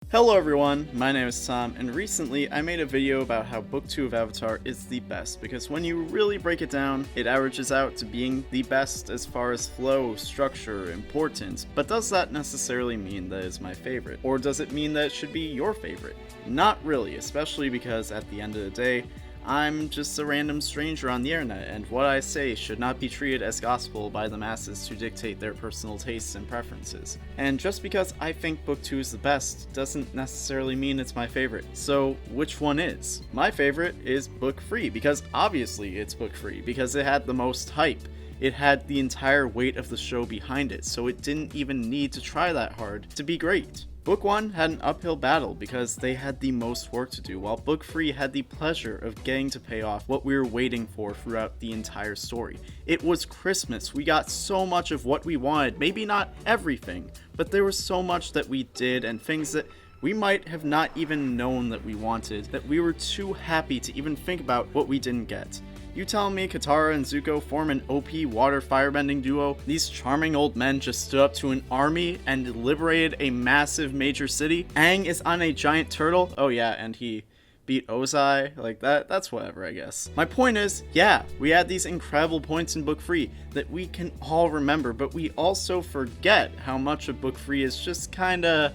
Hello everyone, my name is Tom, and recently I made a video about how Book 2 of Avatar is the best, because when you really break it down, it averages out to being the best as far as flow, structure, importance, but does that necessarily mean that it's my favorite? Or does it mean that it should be your favorite? Not really, especially because at the end of the day, I'm just a random stranger on the internet, and what I say should not be treated as gospel by the masses to dictate their personal tastes and preferences. And just because I think Book 2 is the best doesn't necessarily mean it's my favorite. So which one is? My favorite is Book 3, because obviously it's Book 3, because it had the most hype. It had the entire weight of the show behind it, so it didn't even need to try that hard to be great. Book 1 had an uphill battle because they had the most work to do, while Book 3 had the pleasure of getting to pay off what we were waiting for throughout the entire story. It was Christmas, we got so much of what we wanted, maybe not everything, but there was so much that we did and things that we might have not even known that we wanted, that we were too happy to even think about what we didn't get. You telling me Katara and Zuko form an OP water firebending duo? These charming old men just stood up to an army and liberated a massive major city? Aang is on a giant turtle? Oh yeah, and he beat Ozai, like that's whatever, I guess. My point is, yeah, we had these incredible points in Book 3 that we can all remember, but we also forget how much of Book 3 is just kinda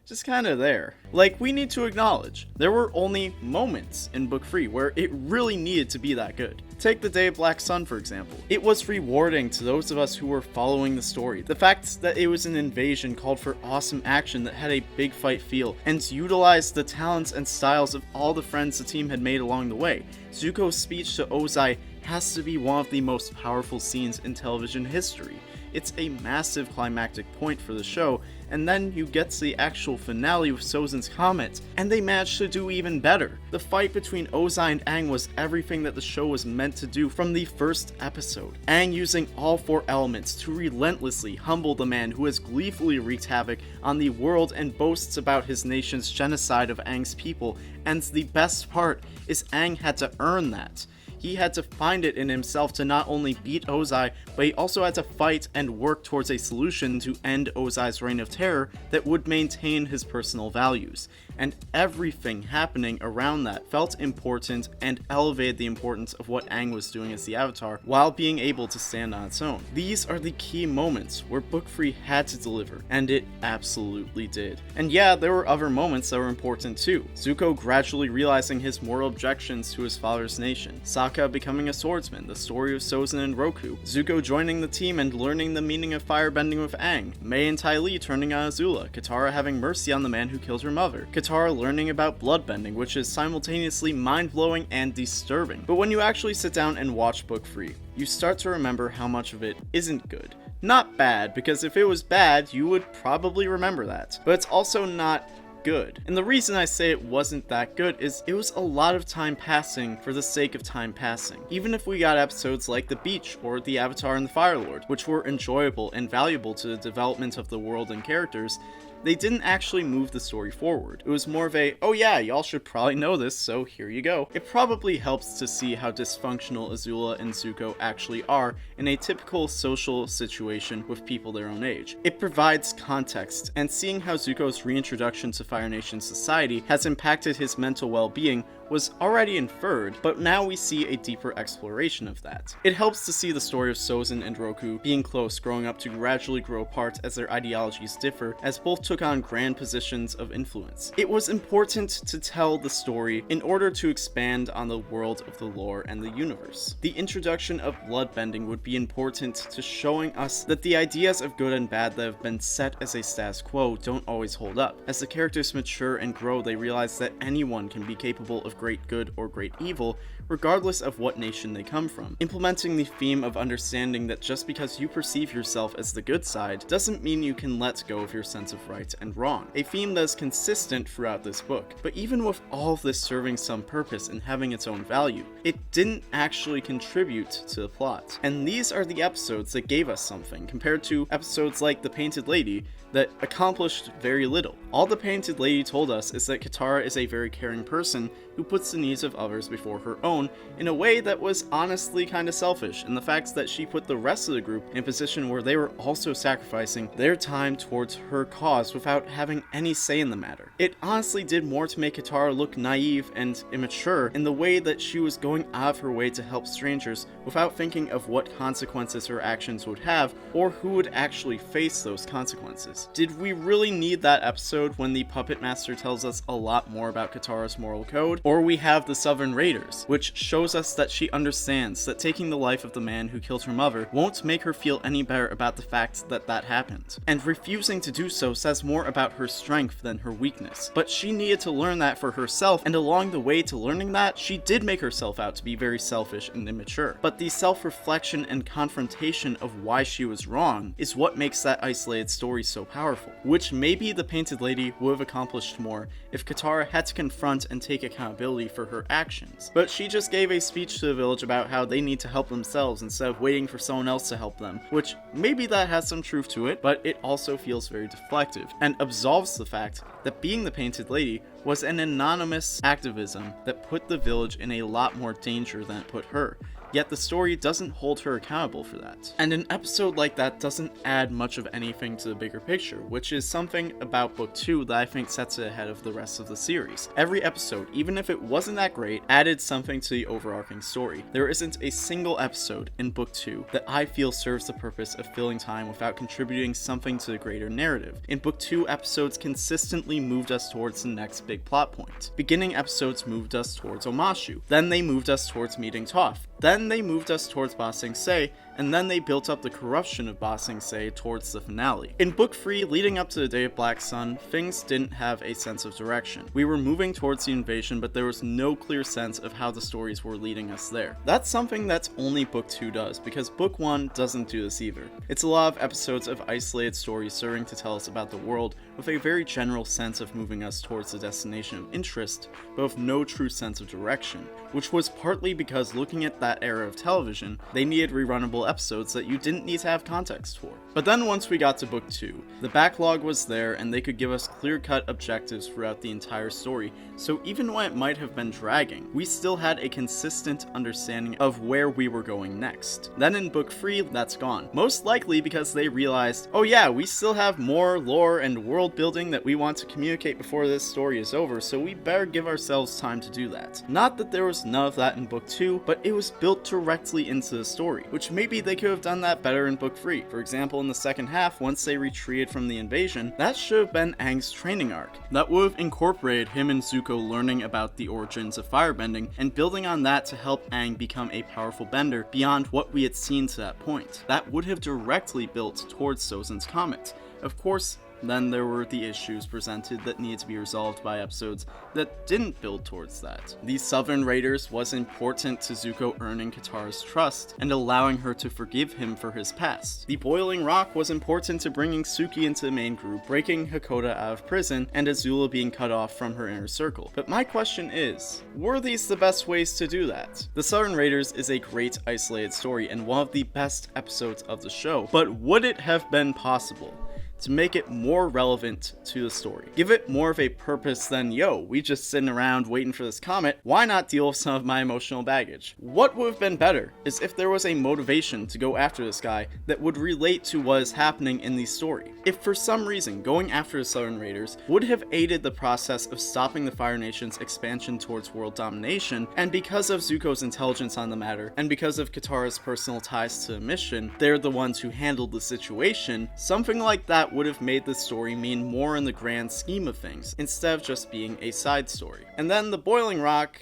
there. Like, we need to acknowledge, there were only moments in Book 3 where it really needed to be that good. Take the Day of Black Sun, for example. It was rewarding to those of us who were following the story. The fact that it was an invasion called for awesome action that had a big fight feel, and utilized the talents and styles of all the friends the team had made along the way. Zuko's speech to Ozai has to be one of the most powerful scenes in television history. It's a massive climactic point for the show, and then you get to the actual finale with Sozin's Comet, and they managed to do even better. The fight between Ozai and Aang was everything that the show was meant to do from the first episode. Aang using all four elements to relentlessly humble the man who has gleefully wreaked havoc on the world and boasts about his nation's genocide of Aang's people, and the best part is Aang had to earn that. He had to find it in himself to not only beat Ozai, but he also had to fight and work towards a solution to end Ozai's reign of terror that would maintain his personal values. And everything happening around that felt important and elevated the importance of what Aang was doing as the Avatar while being able to stand on its own. These are the key moments where Book 3 had to deliver, and it absolutely did. And yeah, there were other moments that were important too. Zuko gradually realizing his moral objections to his father's nation, Sokka becoming a swordsman, the story of Sozin and Roku, Zuko joining the team and learning the meaning of firebending with Aang, Mai and Ty Lee turning on Azula, Katara having mercy on the man who killed her mother, Katara learning about bloodbending, which is simultaneously mind-blowing and disturbing. But when you actually sit down and watch Book 3, you start to remember how much of it isn't good. Not bad, because if it was bad, you would probably remember that. But it's also not good. And the reason I say it wasn't that good is it was a lot of time passing for the sake of time passing. Even if we got episodes like The Beach or The Avatar and the Fire Lord, which were enjoyable and valuable to the development of the world and characters, they didn't actually move the story forward. It was more of a, oh yeah, y'all should probably know this, so here you go. It probably helps to see how dysfunctional Azula and Zuko actually are in a typical social situation with people their own age. It provides context, and seeing how Zuko's reintroduction to Fire Nation society has impacted his mental well-being was already inferred, but now we see a deeper exploration of that. It helps to see the story of Sozin and Roku being close, growing up to gradually grow apart as their ideologies differ, as both took on grand positions of influence. It was important to tell the story in order to expand on the world of the lore and the universe. The introduction of bloodbending would be important to showing us that the ideas of good and bad that have been set as a status quo don't always hold up. As the characters mature and grow, they realize that anyone can be capable of great good or great evil, regardless of what nation they come from. Implementing the theme of understanding that just because you perceive yourself as the good side doesn't mean you can let go of your sense of right and wrong, a theme that is consistent throughout this book. But even with all of this serving some purpose and having its own value, it didn't actually contribute to the plot. And these are the episodes that gave us something, compared to episodes like The Painted Lady, that accomplished very little. All the Painted Lady told us is that Katara is a very caring person who puts the needs of others before her own in a way that was honestly kinda selfish, and the fact that she put the rest of the group in a position where they were also sacrificing their time towards her cause without having any say in the matter. It honestly did more to make Katara look naive and immature in the way that she was going out of her way to help strangers without thinking of what consequences her actions would have or who would actually face those consequences. Did we really need that episode when the Puppet Master tells us a lot more about Katara's moral code? Or we have the Southern Raiders, which shows us that she understands that taking the life of the man who killed her mother won't make her feel any better about the fact that that happened. And refusing to do so says more about her strength than her weakness. But she needed to learn that for herself, and along the way to learning that, she did make herself out to be very selfish and immature. But the self-reflection and confrontation of why she was wrong is what makes that isolated story so powerful, which maybe the Painted Lady would have accomplished more if Katara had to confront and take accountability for her actions. But she just gave a speech to the village about how they need to help themselves instead of waiting for someone else to help them, which maybe that has some truth to it, but it also feels very deflective, and absolves the fact that being the Painted Lady was an anonymous activism that put the village in a lot more danger than it put her. Yet the story doesn't hold her accountable for that. And an episode like that doesn't add much of anything to the bigger picture, which is something about Book 2 that I think sets it ahead of the rest of the series. Every episode, even if it wasn't that great, added something to the overarching story. There isn't a single episode in Book 2 that I feel serves the purpose of filling time without contributing something to the greater narrative. In Book 2, episodes consistently moved us towards the next big plot point. Beginning episodes moved us towards Omashu, then they moved us towards meeting Toph, then they moved us towards Ba Sing Se, and then they built up the corruption of Ba Sing Se towards the finale. In Book 3, leading up to the Day of Black Sun, things didn't have a sense of direction. We were moving towards the invasion, but there was no clear sense of how the stories were leading us there. That's something that's only Book 2 does, because Book 1 doesn't do this either. It's a lot of episodes of isolated stories serving to tell us about the world with a very general sense of moving us towards the destination of interest, but with no true sense of direction, which was partly because looking at that era of television, they needed rerunnable episodes that you didn't need to have context for. But then once we got to Book 2, the backlog was there and they could give us clear-cut objectives throughout the entire story, so even when it might have been dragging, we still had a consistent understanding of where we were going next. Then in Book 3, that's gone. Most likely because they realized, oh yeah, we still have more lore and world building that we want to communicate before this story is over, so we better give ourselves time to do that. Not that there was none of that in Book 2, but it was built directly into the story, which maybe they could have done that better in Book 3. For example, in the second half, once they retreated from the invasion, that should have been Aang's training arc. That would have incorporated him and Zuko learning about the origins of firebending and building on that to help Aang become a powerful bender beyond what we had seen to that point. That would have directly built towards Sozin's Comet. Of course, then there were the issues presented that needed to be resolved by episodes that didn't build towards that. The Southern Raiders was important to Zuko earning Katara's trust and allowing her to forgive him for his past. The Boiling Rock was important to bringing Suki into the main group, breaking Hakoda out of prison, and Azula being cut off from her inner circle. But my question is, were these the best ways to do that? The Southern Raiders is a great isolated story and one of the best episodes of the show, but would it have been possible to make it more relevant to the story? Give it more of a purpose than, yo, we just sitting around waiting for this comet, why not deal with some of my emotional baggage? What would have been better is if there was a motivation to go after this guy that would relate to what is happening in the story. If for some reason going after the Southern Raiders would have aided the process of stopping the Fire Nation's expansion towards world domination, and because of Zuko's intelligence on the matter, and because of Katara's personal ties to the mission, they're the ones who handled the situation, something like that would have made the story mean more in the grand scheme of things, instead of just being a side story. And then the Boiling Rock,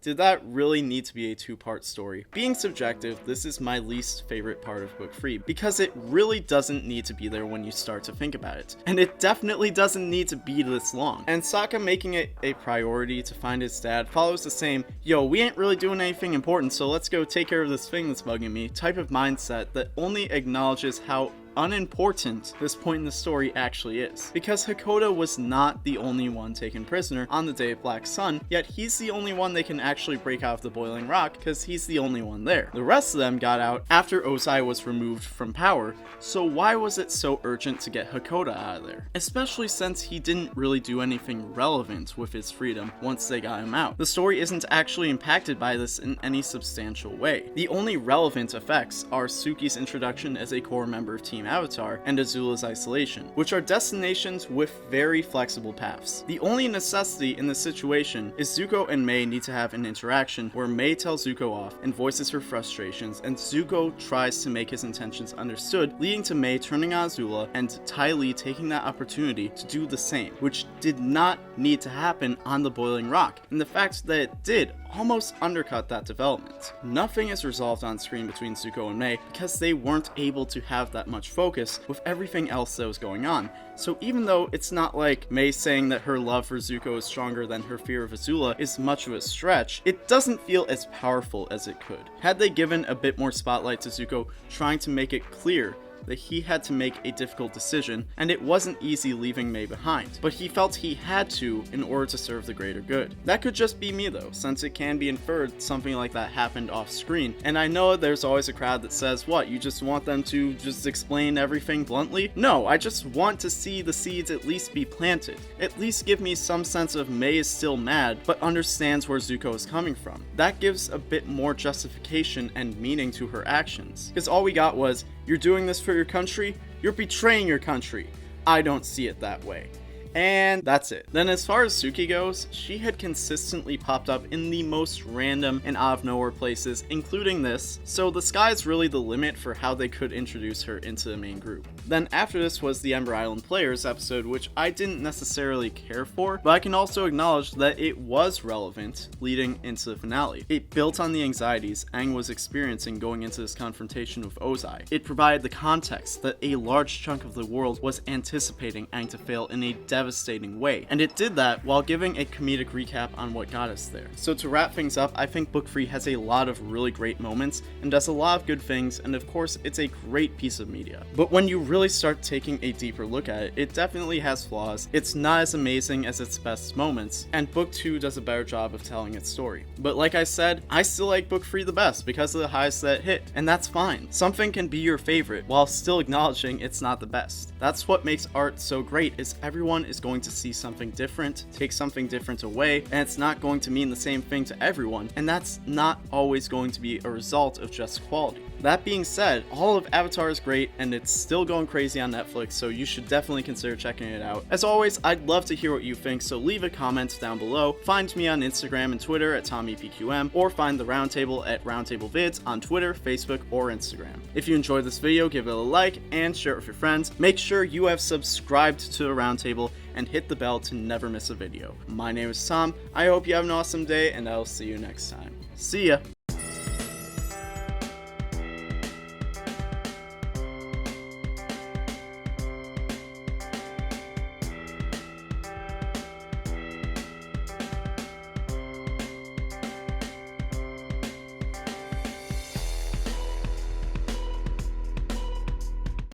did that really need to be a two-part story? Being subjective, this is my least favorite part of Book 3, because it really doesn't need to be there when you start to think about it. And it definitely doesn't need to be this long. And Sokka making it a priority to find his dad follows the same, yo, we ain't really doing anything important, so let's go take care of this thing that's bugging me, type of mindset that only acknowledges how unimportant this point in the story actually is. Because Hakoda was not the only one taken prisoner on the day of Black Sun, yet he's the only one they can actually break out of the boiling rock because he's the only one there. The rest of them got out after Ozai was removed from power, so why was it so urgent to get Hakoda out of there? Especially since he didn't really do anything relevant with his freedom once they got him out. The story isn't actually impacted by this in any substantial way. The only relevant effects are Suki's introduction as a core member of Team Avatar and Azula's isolation, which are destinations with very flexible paths. The only necessity in this situation is Zuko and Mei need to have an interaction where Mei tells Zuko off and voices her frustrations, and Zuko tries to make his intentions understood, leading to Mei turning on Azula and Ty Lee taking that opportunity to do the same, which did not need to happen on the boiling rock, and the fact that it did almost undercut that development. Nothing is resolved on screen between Zuko and Mei because they weren't able to have that much focus with everything else that was going on. So even though it's not like Mei saying that her love for Zuko is stronger than her fear of Azula is much of a stretch, it doesn't feel as powerful as it could. Had they given a bit more spotlight to Zuko trying to make it clear that he had to make a difficult decision, and it wasn't easy leaving Mei behind, but he felt he had to in order to serve the greater good. That could just be me though, since it can be inferred something like that happened off screen, and I know there's always a crowd that says, what, you just want them to just explain everything bluntly? No, I just want to see the seeds at least be planted. At least give me some sense of Mei is still mad, but understands where Zuko is coming from. That gives a bit more justification and meaning to her actions, because all we got was, you're doing this for your country? You're betraying your country. I don't see it that way. And that's it. Then as far as Suki goes, she had consistently popped up in the most random and out of nowhere places, including this, so the sky's really the limit for how they could introduce her into the main group. Then after this was the Ember Island Players episode, which I didn't necessarily care for, but I can also acknowledge that it was relevant leading into the finale. It built on the anxieties Aang was experiencing going into this confrontation with Ozai. It provided the context that a large chunk of the world was anticipating Aang to fail in a devastating way, and it did that while giving a comedic recap on what got us there. So to wrap things up, I think Book 3 has a lot of really great moments and does a lot of good things, and of course it's a great piece of media. But when you really start taking a deeper look at it, it definitely has flaws. It's not as amazing as its best moments, and Book 2 does a better job of telling its story. But like I said, I still like Book 3 the best because of the highs that it hit, and that's fine. Something can be your favorite while still acknowledging it's not the best. That's what makes art so great, is everyone is going to see something different, take something different away, and it's not going to mean the same thing to everyone, and that's not always going to be a result of just quality. That being said, all of Avatar is great, and it's still going crazy on Netflix, so you should definitely consider checking it out. As always, I'd love to hear what you think, so leave a comment down below. Find me on Instagram and Twitter at TommyPQM, or find the Roundtable at RoundtableVids on Twitter, Facebook, or Instagram. If you enjoyed this video, give it a like and share it with your friends. Make sure you have subscribed to the Roundtable and hit the bell to never miss a video. My name is Tom. I hope you have an awesome day, and I'll see you next time. See ya!